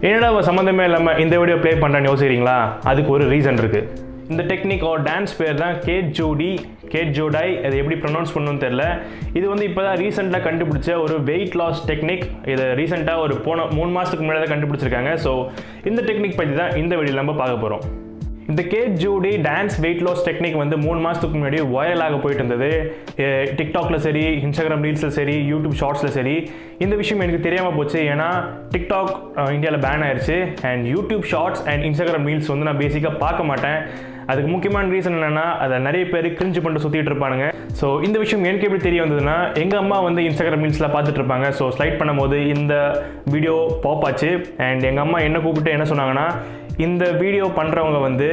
என்னடா சம்மந்தமே இல்லாமல் இந்த வீடியோ ப்ளே பண்ணுறேன்னு யோசிக்கிறீங்களா? அதுக்கு ஒரு ரீசன் இருக்குது. இந்த டெக்னிக் ஒரு டான்ஸ் பேர் தான் கேட் ஜோடாய். அது எப்படி ப்ரொனவுன்ஸ் பண்ணணும்னு தெரில. இது வந்து இப்போ தான் ரீசெண்டாக கண்டுபிடிச்ச ஒரு வெயிட் லாஸ் டெக்னிக். இது ரீசெண்டாக ஒரு 3 மாதத்துக்கு முன்னாடி தான் கண்டுபிடிச்சிருக்காங்க. ஸோ இந்த டெக்னிக் பற்றி தான் இந்த வீடியோவில் நம்ம பார்க்க போகிறோம். இந்த கேட் ஜூடி டான்ஸ் வெயிட் லாஸ் டெக்னிக் வந்து 3 மாதத்துக்கு முன்னாடி வைரலாக போயிட்டு இருந்தது. டிக்டாக்ல சரி, இன்ஸ்டாகிராம் ரீல்ஸில் சரி, யூடியூப் ஷார்ட்ஸில் சரி. இந்த விஷயம் எனக்கு தெரியாமல் போச்சு. ஏன்னா டிக்டாக் இந்தியாவில் பேன் ஆயிடுச்சு. And YouTube shorts and Instagram reels வந்து நான் பேசிக்காக பார்க்க மாட்டேன். அதுக்கு முக்கியமான ரீசன் என்னென்னா, அதை நிறைய பேர் கிரிஞ்சு பண்ணிட்டு சுற்றிட்டு இருப்பானுங்க. ஸோ இந்த விஷயம் எனக்கு எப்படி தெரிய வந்ததுன்னா, எங்கள் அம்மா வந்து இன்ஸ்டாகிராம் ரீல்ஸில் பார்த்துட்டு இருப்பாங்க. ஸோ ஸ்லைட் பண்ணும்போது இந்த வீடியோ பாப் ஆச்சு. அண்ட் எங்கள் அம்மா என்ன கூப்பிட்டு என்ன சொன்னாங்கன்னா, இந்த வீடியோ பண்ணுறவங்க வந்து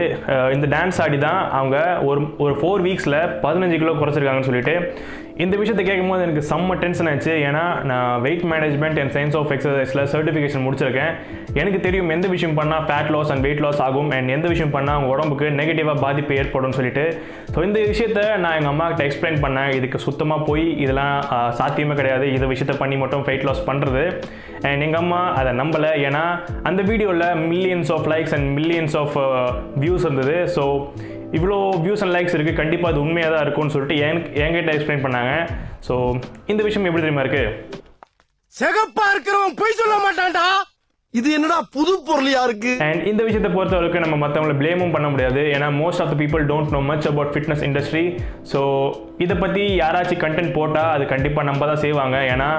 இந்த டான்ஸ் ஆடி தான் அவங்க ஒரு 4 வீக்ஸில் 15 கிலோ குறைச்சிருக்காங்கன்னு சொல்லிட்டு இந்த விஷயத்தை கேட்கும்போது எனக்கு செம்ம டென்ஷன் ஆச்சு. ஏன்னா நான் weight management and science of எக்ஸசைஸில் சர்டிஃபிகேஷன் முடிச்சிருக்கேன். எனக்கு தெரியும் எந்த விஷயம் பண்ணால் fat loss and weight loss ஆகும், அண்ட் எந்த விஷயம் பண்ணால் அவங்க உடம்புக்கு நெகட்டிவாக பாதிப்பு ஏற்படும்னு சொல்லிட்டு. ஸோ இந்த விஷயத்தை நான் எங்கள் அம்மா கிட்ட எக்ஸ்பிளைன் பண்ணேன். இதுக்கு சுத்தமாக போய் இதெல்லாம் சாத்தியமே கிடையாது, இந்த விஷயத்தை பண்ணி மட்டும் வெயிட் லாஸ் பண்ணுறது. அண்ட் எங்கள் அம்மா அதை நம்பலை. ஏன்னா அந்த வீடியோவில் millions of likes and millions of views இருந்தது. ஸோ இவ்வளோ வியூஸ் அண்ட் லைக்ஸ் இருக்குது, கண்டிப்பாக அது உண்மையாக தான் இருக்கும்னு சொல்லிட்டு என்கிட்ட எக்ஸ்பிளைன் பண்ணாங்க. ஸோ இந்த விஷயம் எப்படி தெரியுமா இருக்கு? சிகப்பா இருக்கிறவன் போய் சொல்ல மாட்டான்டா. இது என்னடா புது பொருளியா இருக்கு. அண்ட் இந்த விஷயத்தை பொறுத்தவரைக்கும் நம்ம மற்றவங்களை ப்ளேமும் பண்ண முடியாது. ஏன்னா most of the people don't know much about fitness industry. So இதை பற்றி யாராச்சும் கண்டென்ட் போட்டால் அது கண்டிப்பாக நம்ம தான் செய்வாங்க. ஏன்னா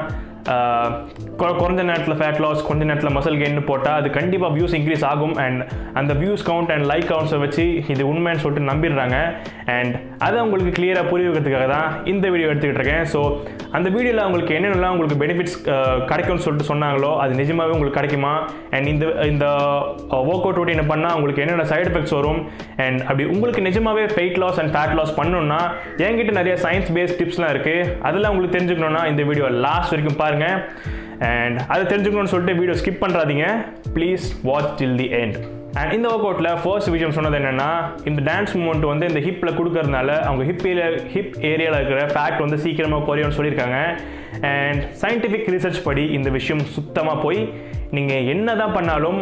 குறைஞ்ச நேரத்தில் ஃபேட் லாஸ், கொஞ்ச நேரத்தில் மசில் கெயின் போட்டால் அது கண்டிப்பாக வியூஸ் இன்க்ரீஸ் ஆகும். அண்ட் அந்த வியூஸ் கவுண்ட் அண்ட் லைக் கவுண்ட்ஸை வச்சு இது உண்மைன்னு சொல்லிட்டு நம்பிடுறாங்க. அண்ட் அதை உங்களுக்கு கிளியராக புரிய வைக்கிறதுக்காக தான் இந்த வீடியோ எடுத்துக்கிட்டு இருக்கேன். ஸோ அந்த வீடியோவில் உங்களுக்கு என்னென்னலாம் உங்களுக்கு பெனிஃபிட்ஸ் கிடைக்கும்னு சொல்லிட்டு சொன்னாங்களோ அது நிஜமாகவே உங்களுக்கு கிடைக்குமா? அண்ட் இந்த ஒர்க் அவுட் ரொட்டீனை பண்ணால் உங்களுக்கு என்னென்ன சைடு எஃபெக்ட்ஸ் வரும்? அண்ட் அப்படி உங்களுக்கு நிஜமாகவே weight loss and fat loss பண்ணணும்னா என்கிட்ட நிறைய சயின்ஸ் பேஸ்ட் டிப்ஸ்லாம் இருக்குது. அதெல்லாம் உங்களுக்கு தெரிஞ்சுக்கணுன்னா இந்த வீடியோ லாஸ்ட் வரைக்கும் பாருங்கள். அண்ட் அதை தெரிஞ்சுக்கணும்னு சொல்லிட்டு வீடியோ ஸ்கிப் பண்ணுறாதீங்க. Please watch till the end. And இந்த ஒர்க் அவுட்டில் ஃபர்ஸ்ட் விஷயம் சொன்னது என்னென்னா, இந்த டான்ஸ் மூமெண்ட் வந்து இந்த ஹிப்பில் கொடுக்கறதுனால அவங்க ஹிப் ஏரியாவில் இருக்கிற ஃபேட் வந்து சீக்கிரமாக குறையும்னு சொல்லியிருக்காங்க. அண்ட் சயின்டிஃபிக் ரிசர்ச் படி இந்த விஷயம் சுத்தமாக போய் நீங்கள் என்ன தான் பண்ணாலும்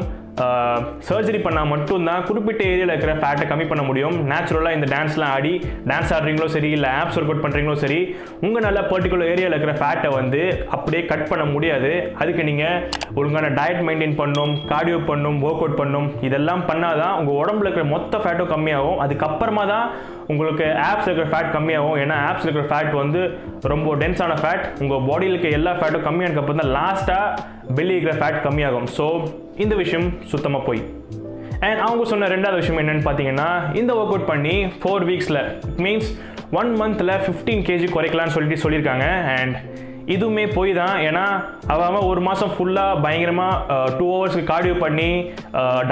சர்ஜரி பண்ணால் மட்டும்தான் குறிப்பிட்ட ஏரியாவில் இருக்கிற ஃபேட்டை கம்மி பண்ண முடியும். நேச்சுரலாக இந்த டான்ஸ்லாம் டான்ஸ் ஆடுறீங்களோ சரி, இல்லை ஆப்ஸ் ஒர்க் அவுட் பண்ணுறீங்களோ சரி, உங்கள் நல்ல பர்டிகுலர் ஏரியாவில் இருக்கிற ஃபேட்டை வந்து அப்படியே கட் பண்ண முடியாது. அதுக்கு நீங்கள் ஒழுங்கான டயட் மெயின்டைன் பண்ணணும், கார்டியோ பண்ணணும், ஒர்க் அவுட் பண்ணணும். இதெல்லாம் பண்ணால் தான் உங்கள் உடம்புல இருக்கிற மொத்த ஃபேட்டும் கம்மியாகும். அதுக்கப்புறமா தான் உங்களுக்கு ஆப்ஸ் இருக்கிற ஃபேட் கம்மியாகும். ஏன்னா ஆப்ஸ் இருக்கிற ஃபேட் வந்து ரொம்ப டென்ஸான ஃபேட். உங்கள் பாடியில் இருக்க எல்லா ஃபேட்டும் கம்மியானதுக்கப்புறம் தான் லாஸ்ட்டாக வெளியே இருக்கிற ஃபேட் கம்மியாகும். ஸோ இந்த விஷயம் சுத்தமாக போய். அண்ட் அவங்க சொன்ன ரெண்டாவது விஷயம் என்னென்னு பார்த்தீங்கன்னா, இந்த ஒர்க் அவுட் பண்ணி 4 வீக்ஸில் மீன்ஸ் 1 மந்தில் 15 kg குறைக்கலான்னு சொல்லியிருக்காங்க. அண்ட் இதுவுமே போய் தான். ஏன்னா அவன் 1 மாதம் ஃபுல்லாக பயங்கரமாக 2 ஹவர்ஸ்க்கு கார்டியோ பண்ணி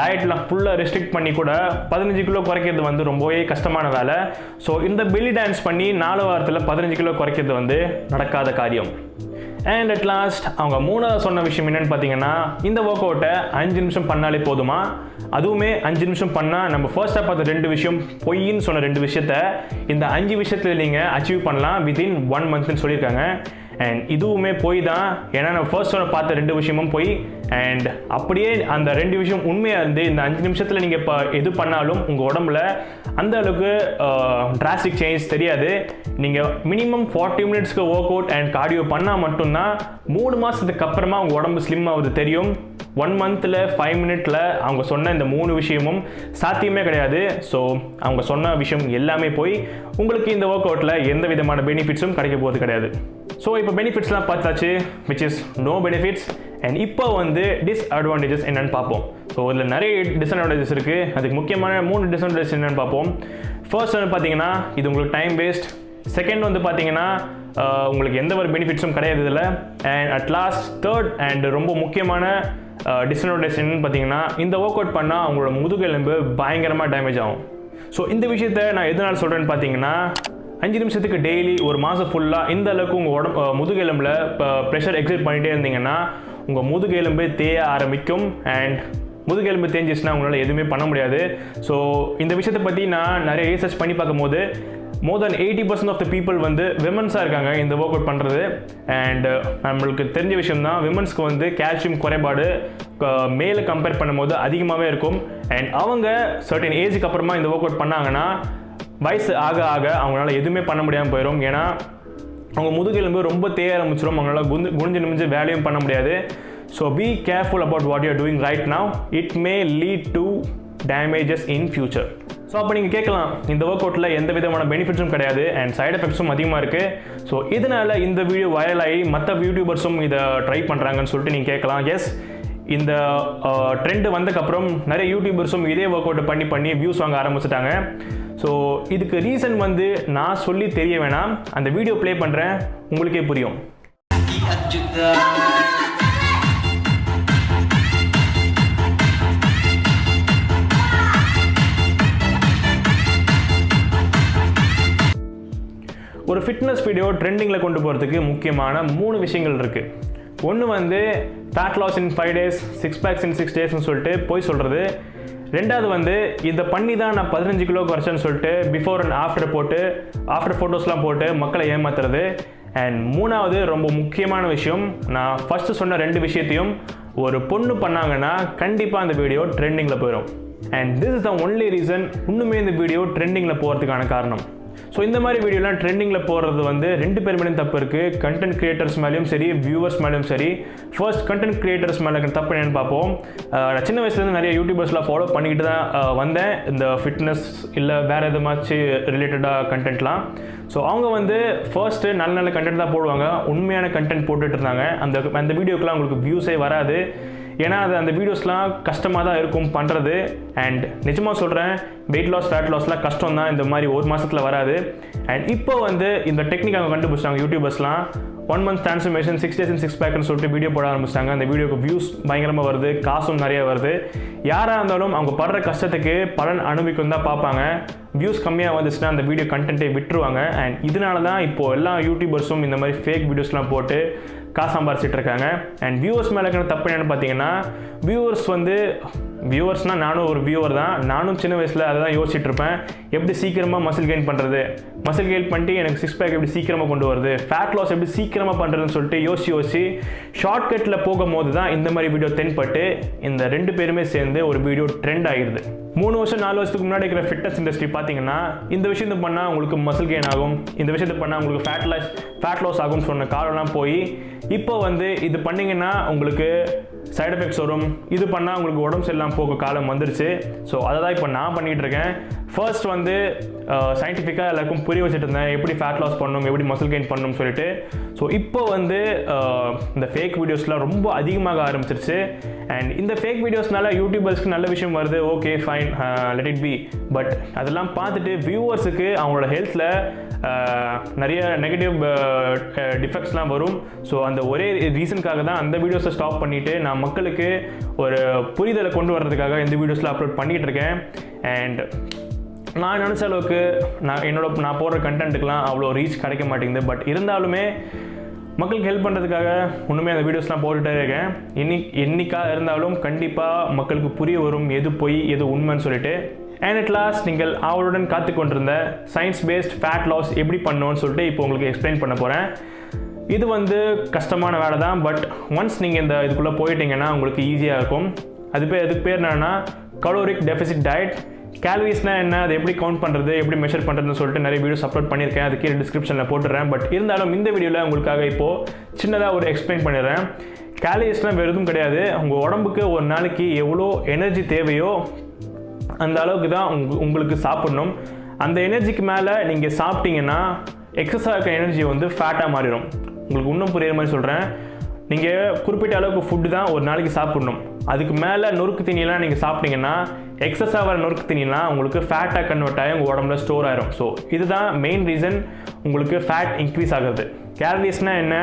டயட்லாம் ஃபுல்லாக ரெஸ்ட்ரிக்ட் பண்ணி கூட 15 கிலோ குறைக்கிறது வந்து ரொம்பவே கஷ்டமான வேலை. ஸோ இந்த பெல்லி டான்ஸ் பண்ணி 4 வாரத்தில் 15 கிலோ குறைக்கிறது வந்து நடக்காத காரியம். அண்ட் அட் லாஸ்ட் அவங்க 3வது சொன்ன விஷயம் என்னென்னு பார்த்தீங்கன்னா, இந்த ஒர்க் அவுட்டை 5 நிமிஷம் பண்ணாலே போதுமா? அதுவுமே 5 நிமிஷம் பண்ணால் நம்ம ஃபர்ஸ்ட்டாக பார்த்த 2 விஷயம் பொய்ன்னு சொன்ன 2 விஷயத்த இந்த 5 விஷயத்தில் நீங்கள் அச்சீவ் பண்ணலாம் வித்தின் 1 மந்த்னு சொல்லியிருக்காங்க. அண்ட் இதுவுமே போய் தான். ஏன்னா நம்ம ஃபர்ஸ்ட் பார்த்த 2 விஷயமும் போய். அண்ட் அப்படியே அந்த 2 விஷயம் உண்மையாக இருந்து இந்த 5 நிமிஷத்தில் நீங்கள் இப்போ எது பண்ணாலும் உங்கள் உடம்புல அந்த அளவுக்கு டிராஸ்டிக் சேஞ்ச் தெரியாது. நீங்கள் மினிமம் 40 மினிட்ஸ்க்கு ஒர்க் அவுட் அண்ட் கார்டியோ பண்ணால் மட்டும்தான் 3 மாதத்துக்கு அப்புறமா உங்கள் உடம்பு ஸ்லிம் ஆகுது தெரியும். 1 மந்தில் 5 மினிட்ல அவங்க சொன்ன இந்த 3 விஷயமும் சாத்தியமே கிடையாது. ஸோ அவங்க சொன்ன விஷயம் எல்லாமே போய் உங்களுக்கு இந்த ஒர்க் அவுட்டில் எந்த விதமான பெனிஃபிட்ஸும் கிடைக்க போகிறது கிடையாது. ஸோ இப்போ பெனிஃபிட்ஸ்லாம் பார்த்தாச்சு, which is no benefits. And இப்போ வந்து டிஸ்அட்வான்டேஜஸ் என்னென்னு பார்ப்போம். ஸோ இதில் நிறைய டிஸ்அட்வான்டேஜஸ் இருக்குது. அதுக்கு முக்கியமான 3 டிஸ்அட்வான்டேஜஸ் என்னென்னு பார்ப்போம். ஃபர்ஸ்ட் வந்து பார்த்தீங்கன்னா, இது உங்களுக்கு டைம் வேஸ்ட். செகண்ட் வந்து பார்த்தீங்கன்னா, உங்களுக்கு எந்த ஒரு பெனிஃபிட்ஸும் கிடையாது இதில். And at last third and ரொம்ப முக்கியமான டிஸ்அட்வான்டேஜ் என்னன்னு பார்த்தீங்கன்னா, இந்த ஒர்க் அவுட் பண்ணால் அவங்களோட முதுகெலும்பு பயங்கரமாக டேமேஜ் ஆகும். ஸோ இந்த விஷயத்த நான் எதனால் சொல்கிறேன்னு பார்த்தீங்கன்னா, 5 நிமிஷத்துக்கு டெய்லி 1 மாதம் ஃபுல்லாக இந்த அளவுக்கு உங்கள் முதுகெலும்பில் ப்ரெஷர் எக்ஸர்ட் பண்ணிகிட்டே இருந்தீங்கன்னா உங்கள் முதுகெலும்பு தேய ஆரம்பிக்கும். அண்ட் முதுகெலும்பு தேஞ்சிச்சுன்னா உங்களால் எதுவுமே பண்ண முடியாது. ஸோ இந்த விஷயத்தை பற்றி நான் நிறைய ரீசர்ச் பண்ணி பார்க்கும்போது மோர் தென் 80% ஆஃப் த பீப்புள் வந்து விமன்ஸாக இருக்காங்க இந்த ஒர்க் அவுட் பண்ணுறது. அண்ட் நம்மளுக்கு தெரிஞ்ச விஷயம் தான், விமன்ஸ்க்கு வந்து கால்சியம் குறைபாடு மேலே கம்பேர் பண்ணும்போது அதிகமாகவே இருக்கும். அண்ட் அவங்க சர்டன் ஏஜுக்கு அப்புறமா இந்த ஒர்க் அவுட் பண்ணாங்கன்னா வயசு ஆக ஆக அவங்களால எதுவுமே பண்ண முடியாமல் போயிடும். ஏன்னா அவங்க முதுகெலும்பு ரொம்ப தேய ஆரம்பிச்சிடும், அவங்களால குனிஞ்சு நிமிஞ்சு வேலையும் பண்ண முடியாது. So be careful about what you are doing right now. It may lead to damages in future. So அப்போ நீங்கள் கேட்கலாம், இந்த ஒர்க் அவுட்டில் எந்த விதமான பெனிஃபிட்ஸும் கிடையாது அண்ட் சைட் எஃபெக்ட்ஸும் அதிகமாக இருக்குது. ஸோ இதனால் இந்த வீடியோ வைரல் ஆகி மற்ற யூடியூபர்ஸும் இதை ட்ரை பண்ணுறாங்கன்னு சொல்லிட்டு நீங்கள் கேட்கலாம். எஸ், இந்த ட்ரெண்டு வந்ததுக்கப்புறம் நிறைய யூடியூபர்ஸும் இதே ஒர்க் அவுட்டை பண்ணி வியூஸ் வாங்க ஆரம்பிச்சிட்டாங்க. ஸோ இதுக்கு ரீசன் வந்து நான் சொல்லி தெரிய வேணாம், அந்த வீடியோ ப்ளே பண்ணுறேன், உங்களுக்கே புரியும். ஒரு ஃபிட்னஸ் வீடியோ ட்ரெண்டிங்கில் கொண்டு போகிறதுக்கு முக்கியமான 3 விஷயங்கள் இருக்குது. ஒன்று வந்து fat loss in 5 days, 6 packs in 6 daysன்னு சொல்லிட்டு போய் சொல்கிறது. ரெண்டாவது வந்து இதை பண்ணி தான் நான் 15 கிலோ குறைச்சேன்னு சொல்லிட்டு பிஃபோர் அண்ட் ஆஃப்டர் ஃபோட்டோஸ்லாம் போட்டு மக்களை ஏமாத்துறது. அண்ட் மூணாவது ரொம்ப முக்கியமான விஷயம், நான் ஃபஸ்ட்டு சொன்ன 2 விஷயத்தையும் ஒரு பொண்ணு பண்ணாங்கன்னா கண்டிப்பாக அந்த வீடியோ ட்ரெண்டிங்கில் போயிடும். And this is the only reason இன்னுமே இந்த வீடியோ ட்ரெண்டிங்கில் போகிறதுக்கான காரணம். ஸோ இந்த மாதிரி வீடியோலாம் ட்ரெண்டிங்கில் போகிறது வந்து 2 பேர் மேலேயும் தப்பு இருக்குது. கண்டென்ட் கிரியேட்டர்ஸ் மேலேயும் சரி, வியூவர்ஸ் மேலேயும் சரி. ஃபர்ஸ்ட் கண்டென்ட் கிரியேட்டர்ஸ் மேலே தப்பு என்னன்னு பார்ப்போம். நான் சின்ன வயசுலேருந்து நிறைய யூடியூபர்ஸ்லாம் ஃபாலோ பண்ணிக்கிட்டு தான் வந்தேன், இந்த ஃபிட்னஸ் இல்லை வேறு எதுமாச்சு ரிலேட்டடாக கண்டென்ட்லாம். ஸோ அவங்க வந்து ஃபர்ஸ்ட்டு நல்ல கண்டென்ட் தான் போடுவாங்க, உண்மையான கண்டென்ட் போட்டுட்டு இருந்தாங்க. அந்த வீடியோக்கெலாம் உங்களுக்கு வியூஸே வராது, ஏன்னா அந்த வீடியோஸ்லாம் கஷ்டமாக தான் இருக்கும் பண்ணுறது. அண்ட் நிஜமாக சொல்கிறேன், வெயிட் லாஸ் ஃபேட் லாஸ்லாம் கஷ்டம் தான், இந்த மாதிரி ஒரு மாதத்தில் வராது. அண்ட் இப்போ வந்து இந்த டெக்னிக் அவங்க கண்டுபிடிச்சாங்க யூடியூபர்ஸ்லாம். 1 month transformation, 6 days in 6 packன்னு சொல்லிட்டு வீடியோ போட ஆரம்பிச்சிட்டாங்க. அந்த வீடியோக்கு வியூஸ் பயங்கரமாக வருது, காசும் நிறைய வருது. யாராக இருந்தாலும் அவங்க படுற கஷ்டத்துக்கு பலன் அனுபவிக்கும் தான் பார்ப்பாங்க. வியூஸ் கம்மியாக வந்துச்சுன்னா அந்த வீடியோ கண்டென்ட்டை விட்டுருவாங்க. அண்ட் இதனால தான் இப்போது எல்லா யூடியூபர்ஸும் இந்த மாதிரி ஃபேக் வீடியோஸ்லாம் போட்டு காசு சம்பாரிச்சிட்டு இருக்காங்க. அண்ட் வியூவர்ஸ் மேலே இருக்கிற தப்பு என்னென்னு பார்த்தீங்கன்னா, வியூவர்ஸ்னால் நானும் ஒரு வியூவர் தான். நானும் சின்ன வயசில் அதை தான் யோசிச்சுட்டு இருப்பேன், எப்படி சீக்கிரமாக மசில் கெயின் பண்ணுறது, மசில் கெயின் பண்ணிட்டு எனக்கு 6 pack எப்படி சீக்கிரமாக கொண்டு வருது, ஃபேட் லாஸ் எப்படி சீக்கிரமாக பண்ணுறதுன்னு சொல்லிட்டு யோசிச்சு ஷார்ட்கட்டில் போகும்போது தான் இந்த மாதிரி வீடியோ தென்பட்டு இந்த 2 பேருமே சேர்ந்து ஒரு வீடியோ ட்ரெண்ட் ஆகிடுது. 3 வருஷம் 4 வருஷத்துக்கு முன்னாடி இருக்கிற ஃபிட்னஸ் இண்டஸ்ட்ரி பார்த்தீங்கன்னா, இந்த விஷயத்தை பண்ணால் உங்களுக்கு மசில் கெயின் ஆகும், இந்த விஷயத்தை பண்ணால் உங்களுக்கு ஃபேட் லாஸ் ஆகும்னு சொன்ன காலம்லாம் போய் இப்போ வந்து இது பண்ணிங்கன்னா உங்களுக்கு சைட் எஃபெக்ட்ஸ் வரும், இது பண்ணால் உங்களுக்கு உடம்பு சரியில்லாமல் போக காலம் வந்துருச்சு. ஸோ அதை தான் இப்போ நான் பண்ணிகிட்டு இருக்கேன். ஃபர்ஸ்ட் வந்து சயின்டிஃபிக்காக எல்லாருக்கும் புரிய வச்சுட்டு இருந்தேன், எப்படி ஃபேட் லாஸ் பண்ணணும், எப்படி மசில் கெயின் பண்ணணும்னு சொல்லிட்டு. ஸோ இப்போ வந்து இந்த ஃபேக் வீடியோஸ்லாம் ரொம்ப அதிகமாக ஆரம்பிச்சிருச்சு. அண்ட் இந்த ஃபேக் வீடியோஸ்னால யூடியூபர்ஸ்க்கு நல்ல விஷயம் வருது, okay fine, let it be. But அதெல்லாம் பார்த்துட்டு வியூவர்ஸுக்கு அவங்களோட ஹெல்த்தில் நிறைய நெகட்டிவ் டிஃபெக்ட்ஸ்லாம் வரும். ஸோ அந்த ஒரே ரீசனுக்காக தான் அந்த வீடியோஸை ஸ்டாப் பண்ணிவிட்டு நான் மக்களுக்கு ஒரு புரிதலை கொண்டு வர்றதுக்காக இந்த வீடியோஸில் அப்லோட் பண்ணிகிட்டு இருக்கேன். அண்ட் நான் நினச்ச அளவுக்கு நான் போடுற கண்டென்ட்டுக்கெலாம் அவ்வளோ ரீச் கிடைக்க மாட்டேங்குது. பட் இருந்தாலுமே மக்களுக்கு ஹெல்ப் பண்ணுறதுக்காக இன்னுமே அந்த வீடியோஸ்லாம் போட்டுகிட்டே இருக்கேன். என்னைக்காக இருந்தாலும் கண்டிப்பாக மக்களுக்கு புரிய வரும் எது பொய் எது உண்மைன்னு சொல்லிட்டு. அண்ட் அட் லாஸ்ட், நீங்கள் அவளுடன் காத்து கொண்டிருந்த சயின்ஸ் பேஸ்ட் ஃபேட் லாஸ் எப்படி பண்ணணும்னு சொல்லிட்டு இப்போ உங்களுக்கு எக்ஸ்பிளைன் பண்ண போகிறேன். இது வந்து கஷ்டமான வேலை தான், பட் ஒன்ஸ் நீங்கள் இதுக்குள்ளே போயிட்டீங்கன்னா உங்களுக்கு ஈஸியாக இருக்கும். அதுக்கு பேர் என்னன்னா கலோரிக் டெஃபிசிட் டயட். கேலரிஸ்னால் என்ன, அது எப்படி கவுண்ட் பண்ணுறது, எப்படி மெஷர் பண்ணுறதுன்னு சொல்லிட்டு நிறைய வீடியோஸ் அப்லோட் பண்ணியிருக்கேன், அது கீழே டிஸ்கிரிப்ஷனில் போட்டுடுறேன். பட் இருந்தாலும் இந்த வீடியோவில் உங்களுக்காக இப்போது சின்னதாக ஒரு எக்ஸ்பிளைன் பண்ணிடுறேன். கேலரிஸ்னால் வேறு எதுவும் கிடையாது, உங்கள் உடம்புக்கு ஒரு நாளைக்கு எவ்வளோ எனர்ஜி தேவையோ அந்த அளவுக்கு தான் உங்களுக்கு சாப்பிடணும். அந்த எனர்ஜிக்கு மேலே நீங்கள் சாப்பிட்டீங்கன்னா எக்ஸஸாக இருக்க எனர்ஜி வந்து ஃபேட்டாக மாறிடும். உங்களுக்கு இன்னும் புரியுற மாதிரி சொல்கிறேன், நீங்கள் குறிப்பிட்ட அளவுக்கு ஃபுட்டு தான் ஒரு நாளைக்கு சாப்பிடணும். அதுக்கு மேலே நொறுக்கு தண்ணியெல்லாம் நீங்கள் சாப்பிட்டீங்கன்னா எக்ஸஸாக வர நொறுக்கு தண்ணியெல்லாம் உங்களுக்கு ஃபேட்டாக கன்வெர்ட் ஆகி உங்கள் உடம்புல ஸ்டோர் ஆயிரும். ஸோ இதுதான் மெயின் ரீசன் உங்களுக்கு ஃபேட் இன்க்ரீஸ் ஆகுது. கேலரிஸ்னால் என்ன,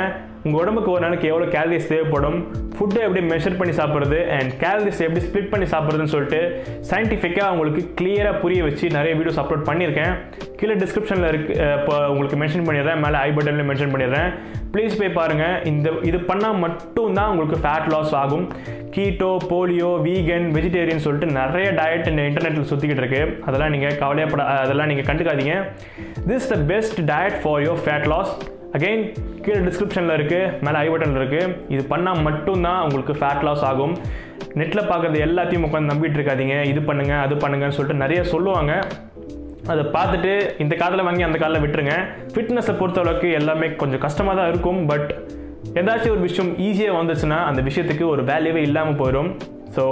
உங்கள் உடம்புக்கு ஒரு நாளைக்கு எவ்வளோ கேலரிஸ் தேவைப்படும், ஃபுட்டை எப்படி மெஷர் பண்ணி சாப்பிட்றது அண்ட் கேலரிஸ் எப்படி ஸ்ப்ளிட் பண்ணி சாப்பிட்றதுன்னு சொல்லிட்டு சயின்டிஃபிக்காக உங்களுக்கு கிளியராக புரிய வச்சு நிறைய வீடியோஸ் அப்லோட் பண்ணியிருக்கேன். கீழே டிஸ்கிரிப்ஷனில் இப்போ உங்களுக்கு மென்ஷன் பண்ணிடுறேன், மேலே ஐ பட்டன்லையும் மென்ஷன் பண்ணிடுறேன். ப்ளீஸ் போய் பாருங்கள். இது பண்ணால் மட்டும்தான் உங்களுக்கு ஃபேட் லாஸ் ஆகும். கீட்டோ, போலியோ, வீகன், வெஜிடேரியன் சொல்லிட்டு நிறைய டயட் இன்டர்நெட்டில் சுற்றிக்கிட்டு இருக்கு. அதெல்லாம் நீங்கள் அதெல்லாம் நீங்கள் கண்டுக்காதீங்க. This the best diet for your fat loss. Again கீழே டிஸ்கிரிப்ஷனில் இருக்குது, மேலே ஐ பட்டனில் இருக்குது. இது பண்ணால் மட்டும்தான் உங்களுக்கு ஃபேட் லாஸ் ஆகும். நெட்டில் பார்க்குறது எல்லாத்தையும் உட்காந்து நம்பிட்டு இருக்காதீங்க. இது பண்ணுங்கள் அது பண்ணுங்கன்னு சொல்லிட்டு நிறைய சொல்லுவாங்க. அதை பார்த்துட்டு இந்த காதில் வாங்கி அந்த காதில் விட்டுருங்க. ஃபிட்னஸை பொறுத்தளவுக்கு எல்லாமே கொஞ்சம் கஷ்டமாக தான் இருக்கும். பட் ஏதாச்சும் ஒரு விஷயம் ஈஸியாக வந்துச்சுன்னா அந்த விஷயத்துக்கு ஒரு வேல்யூவே இல்லாமல் போயிடும். ஸோ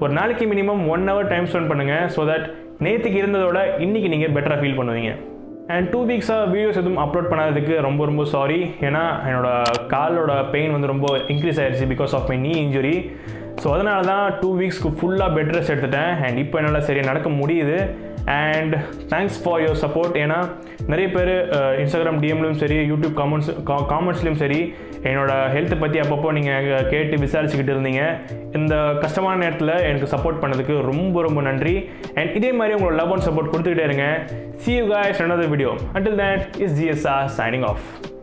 ஒரு நாளைக்கு மினிமம் 1 hour டைம் ஸ்பெண்ட் பண்ணுங்கள். ஸோ தட் நேற்றுக்கு இருந்ததோட இன்றைக்கி நீங்கள் பெட்டராக ஃபீல் பண்ணுவீங்க. அண்ட் 2 வீக்ஸாக வீடியோஸ் எதுவும் அப்லோட் பண்ணாததுக்கு ரொம்ப ரொம்ப சாரி. ஏன்னா என்னோடய காலோட பெயின் வந்து ரொம்ப இன்க்ரீஸ் ஆகிடுச்சு பிகாஸ் ஆஃப் மை நீ இன்ஜுரி. ஸோ அதனால தான் 2 வீக்ஸ்க்கு ஃபுல்லாக பெட் ரெஸ்ட் எடுத்துட்டேன். அண்ட் இப்போ என்னால் சரியாக நடக்க முடியுது. And thanks for your support. ஏன்னா நிறைய பேர் இன்ஸ்டாகிராம் டிஎம்லையும் சரி, யூடியூப் காமெண்ட்ஸ்லையும் சரி என்னோடய ஹெல்த்தை பற்றி அப்பப்போ நீங்கள் கேட்டு விசாரிச்சுக்கிட்டு இருந்தீங்க. இந்த கஷ்டமான நேரத்தில் எனக்கு சப்போர்ட் பண்ணதுக்கு ரொம்ப ரொம்ப நன்றி. அண்ட் இதே மாதிரி உங்களோட லவ் அண்ட் சப்போர்ட் கொடுத்துக்கிட்டே இருங்க. See you guys in another video. Until then, it's GSR signing off.